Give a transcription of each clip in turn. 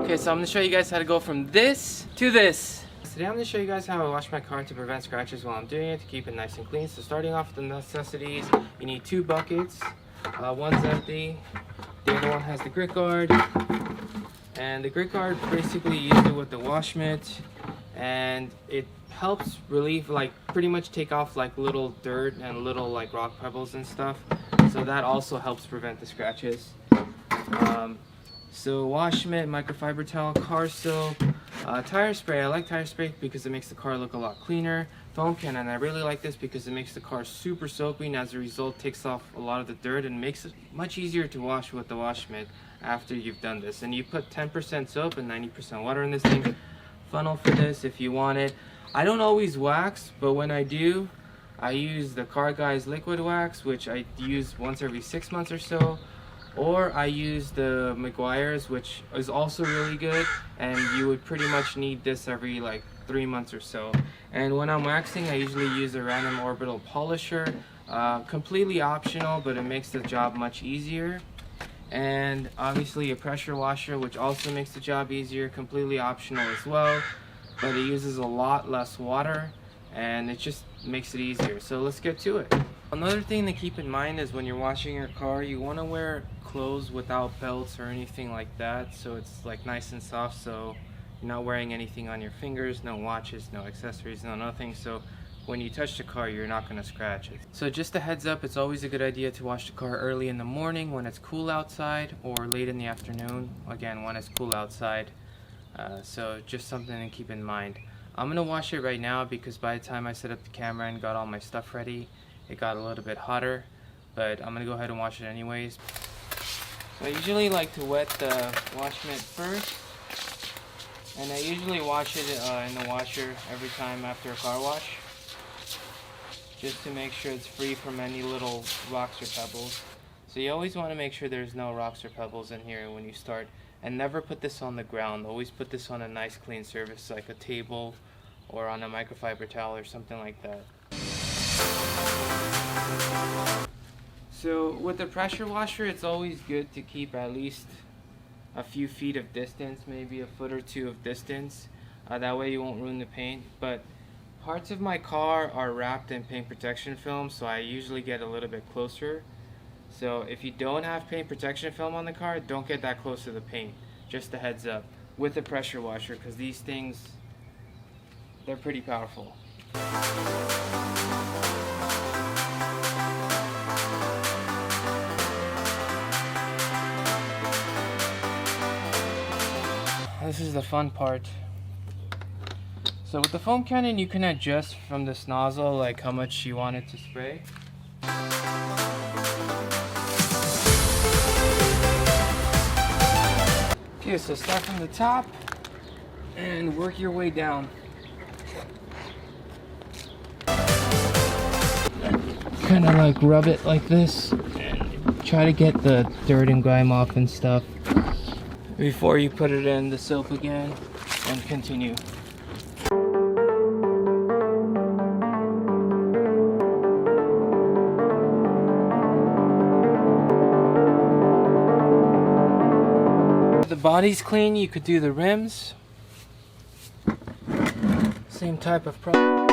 Okay, so I'm going to show you guys how to go from this to this. Today I'm going to show you guys how I wash my car to prevent scratches while I'm doing it, to keep it nice and clean. So starting off with the necessities, you need 2 buckets. One's empty, the other one has the grit guard. And the grit guard, basically you use it with the wash mitt, and it helps relieve, like pretty much take off like little dirt and little like rock pebbles and stuff. So that also helps prevent the scratches. So wash mitt, microfiber towel, car soap, tire spray. I like tire spray because it makes the car look a lot cleaner. Foam can, and I really like this because it makes the car super soapy, and as a result takes off a lot of the dirt and makes it much easier to wash with the wash mitt after you've done this. And you put 10% soap and 90% water in this thing. Funnel for this if you want it. I don't always wax, but when I do, I use the Car Guys liquid wax, which I use once every 6 months or so. Or I use the McGuire's, which is also really good, and you would pretty much need this every like 3 months or so. And when I'm waxing, I usually use a random orbital polisher. Completely optional, but it makes the job much easier. And obviously a pressure washer, which also makes the job easier, completely optional as well, but it uses a lot less water and it just makes it easier. So let's get to it. Another thing to keep in mind is when you're washing your car, you want to wear clothes without belts or anything like that, so it's like nice and soft, so you're not wearing anything on your fingers, no watches, no accessories, no nothing, so when you touch the car you're not going to scratch it. So just a heads up, it's always a good idea to wash the car early in the morning when it's cool outside, or late in the afternoon, again when it's cool outside. So just something to keep in mind. I'm going to wash it right now because by the time I set up the camera and got all my stuff ready, it got a little bit hotter, but I'm going to go ahead and wash it anyways. So I usually like to wet the wash mitt first, and I usually wash it in the washer every time after a car wash, just to make sure it's free from any little rocks or pebbles. So you always want to make sure there's no rocks or pebbles in here when you start, and never put this on the ground. Always put this on a nice clean surface like a table or on a microfiber towel or something like that. So with the pressure washer, it's always good to keep at least a few feet of distance, maybe a foot or 2 of distance. That way you won't ruin the paint. But parts of my car are wrapped in paint protection film, so I usually get a little bit closer. So if you don't have paint protection film on the car, don't get that close to the paint. Just a heads up with the pressure washer, because these things, they're pretty powerful. This is the fun part. So with the foam cannon, you can adjust from this nozzle like how much you want it to spray. Okay, so start from the top and work your way down. Kind of like rub it like this and try to get the dirt and grime off and stuff before you put it in the soap again and continue. If the body's clean, you could do the rims. Same type of problem.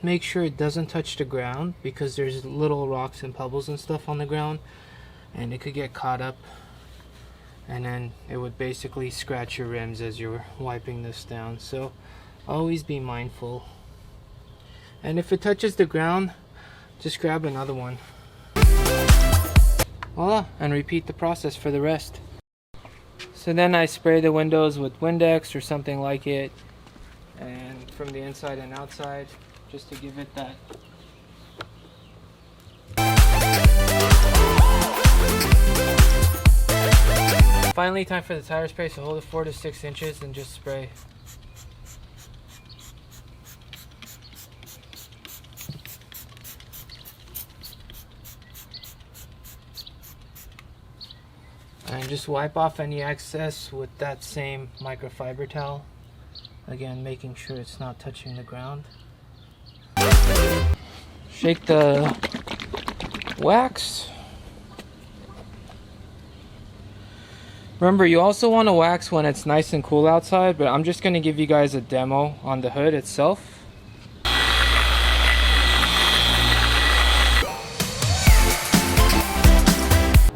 Make sure it doesn't touch the ground because there's little rocks and pebbles and stuff on the ground, and it could get caught up, and then it would basically scratch your rims as you're wiping this down. So always be mindful, and if it touches the ground, just grab another one. Voila, and repeat the process for the rest. So then I spray the windows with Windex or something like it, and from the inside and outside, just to give it that. Finally, time for the tire spray, so hold it 4 to 6 inches and just spray. And just wipe off any excess with that same microfiber towel. Again, making sure it's not touching the ground. Shake the wax. Remember, you also want to wax when it's nice and cool outside, but I'm just going to give you guys a demo on the hood itself.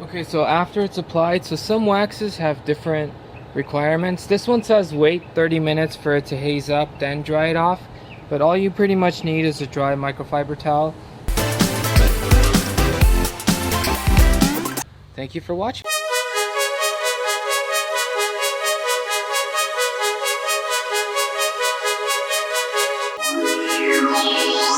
Okay, so after it's applied, so some waxes have different requirements. This one says wait 30 minutes for it to haze up, then dry it off. But all you pretty much need is a dry microfiber towel. Thank you for watching. Yeah.